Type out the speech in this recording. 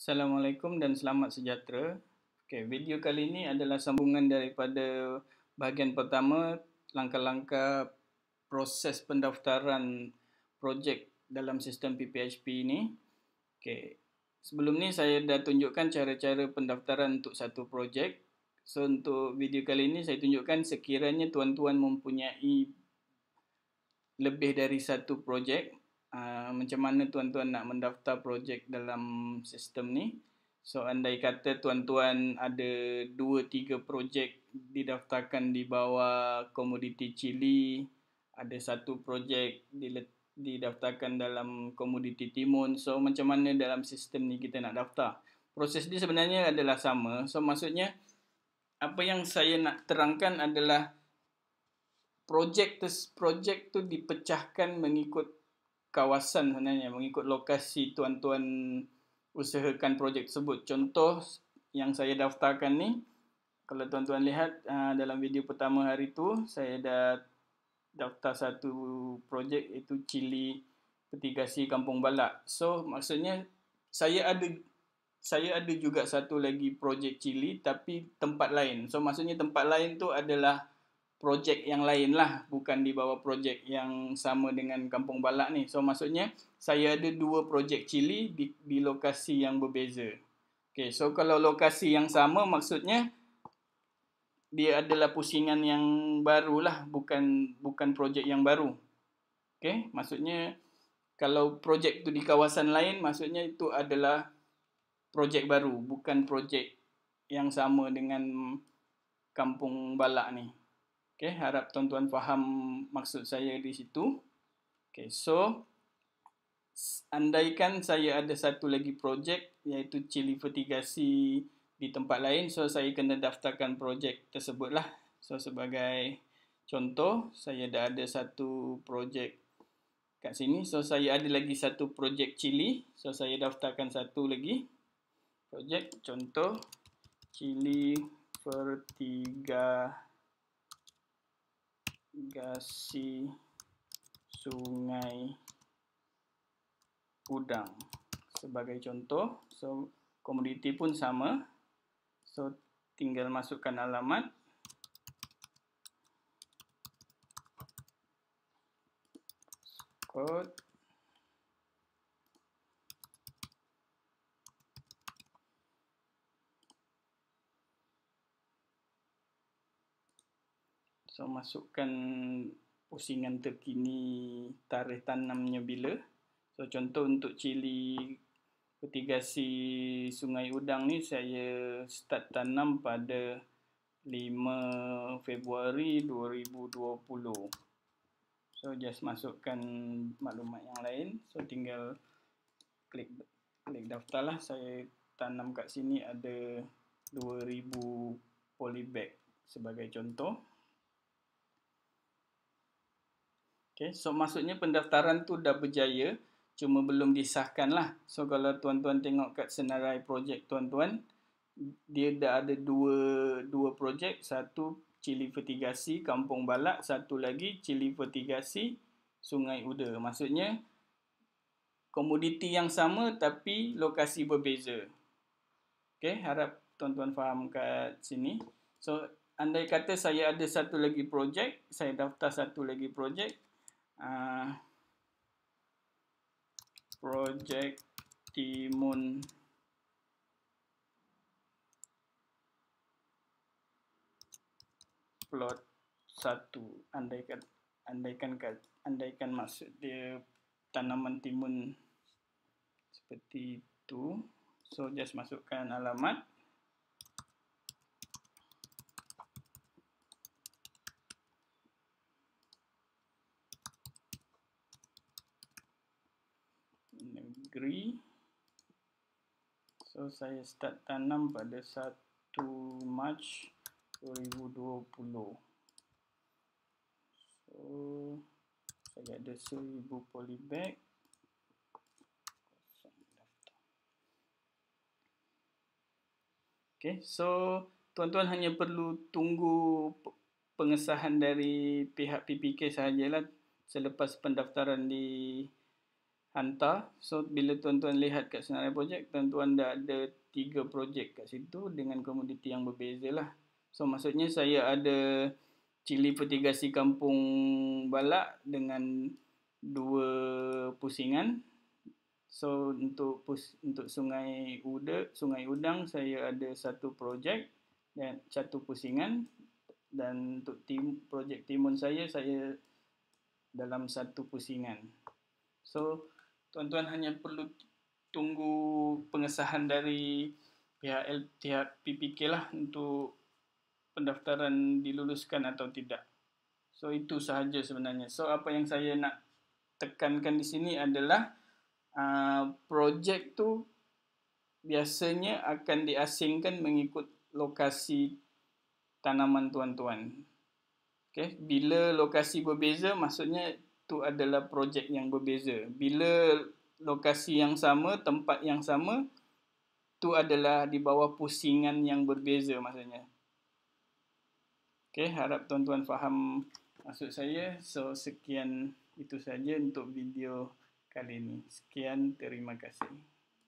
Assalamualaikum dan selamat sejahtera. Okey, video kali ini adalah sambungan daripada bahagian pertama, langkah-langkah proses pendaftaran projek dalam sistem PPHP ini. Okey, sebelum ni saya dah tunjukkan cara-cara pendaftaran untuk satu projek. So untuk video kali ini saya tunjukkan sekiranya tuan-tuan mempunyai lebih dari satu projek, macam mana tuan-tuan nak mendaftar projek dalam sistem ni. So andai kata tuan-tuan ada 2-3 projek didaftarkan di bawah komoditi Chili, ada satu projek didaftarkan dalam komoditi timun. So macam mana dalam sistem ni kita nak daftar? Proses dia sebenarnya adalah sama. So maksudnya apa yang saya nak terangkan adalah projek tu dipecahkan mengikut kawasan sebenarnya, mengikut lokasi tuan-tuan usahakan projek tersebut. Contoh yang saya daftarkan ni, kalau tuan-tuan lihat dalam video pertama hari tu, saya dah daftar satu projek iaitu Chili Petigasi Kampung Balak. So maksudnya saya ada juga satu lagi projek Chili tapi tempat lain. So maksudnya tempat lain tu adalah projek yang lain lah, bukan di bawah projek yang sama dengan Kampung Balak ni. So maksudnya saya ada dua projek Chili di lokasi yang berbeza. Okay, so kalau lokasi yang sama maksudnya dia adalah pusingan yang baru lah, bukan projek yang baru. Okay, maksudnya kalau projek tu di kawasan lain, maksudnya itu adalah projek baru, bukan projek yang sama dengan Kampung Balak ni. Okay, harap tuan-tuan faham maksud saya di situ. Okay, so andaikan saya ada satu lagi projek iaitu Chili Fertigasi di tempat lain, so saya kena daftarkan projek tersebut lah. So sebagai contoh, saya dah ada satu projek kat sini. So saya ada lagi satu projek Chili. So saya daftarkan satu lagi projek, contoh Chili Fertigasi Sungai Udang sebagai contoh. So komoditi pun sama. So tinggal masukkan alamat. Kod. So masukkan pusingan terkini, tarikh tanamnya bila. So contoh untuk Chili Petigasi Sungai Udang ni saya start tanam pada 5 Februari 2020. So just masukkan maklumat yang lain. So tinggal klik daftar lah. Saya tanam kat sini ada 2000 polybag sebagai contoh. Okay, so maksudnya pendaftaran tu dah berjaya, cuma belum disahkan lah. So kalau tuan-tuan tengok kat senarai projek tuan-tuan, dia dah ada dua projek. Satu Chili Fertigasi Kampung Balak, satu lagi Chili Fertigasi Sungai Uda. Maksudnya komoditi yang sama tapi lokasi berbeza. Okay, harap tuan-tuan faham kat sini. So andai kata saya ada satu lagi projek, saya daftar satu lagi projek. Projek Timun Plot 1. Andaikan maksud dia tanaman timun seperti itu. So just masukkan alamat. Negeri. So saya start tanam pada 1 Mac 2020. So saya ada 1000 polybag. Okay, so tuan-tuan hanya perlu tunggu pengesahan dari pihak PPK sahajalah selepas pendaftaran hantar. So bila tuan-tuan lihat kat senarai projek, tuan-tuan dah ada 3 projek kat situ dengan komoditi yang berbeza lah. So maksudnya saya ada cili peti gasi kampung Balak dengan 2 pusingan. So untuk Sungai Udang saya ada 1 projek dan 1 pusingan, dan untuk projek timun saya dalam 1 pusingan. So tuan-tuan hanya perlu tunggu pengesahan dari pihak PPK lah untuk pendaftaran diluluskan atau tidak. So itu sahaja sebenarnya. So apa yang saya nak tekankan di sini adalah projek tu biasanya akan diasingkan mengikut lokasi tanaman tuan-tuan. Okay. Bila lokasi berbeza, maksudnya tu adalah projek yang berbeza. Bila lokasi yang sama, tempat yang sama, tu adalah di bawah pusingan yang berbeza maksudnya. Okay, harap tuan-tuan faham maksud saya. So sekian itu saja untuk video kali ini. Sekian, terima kasih.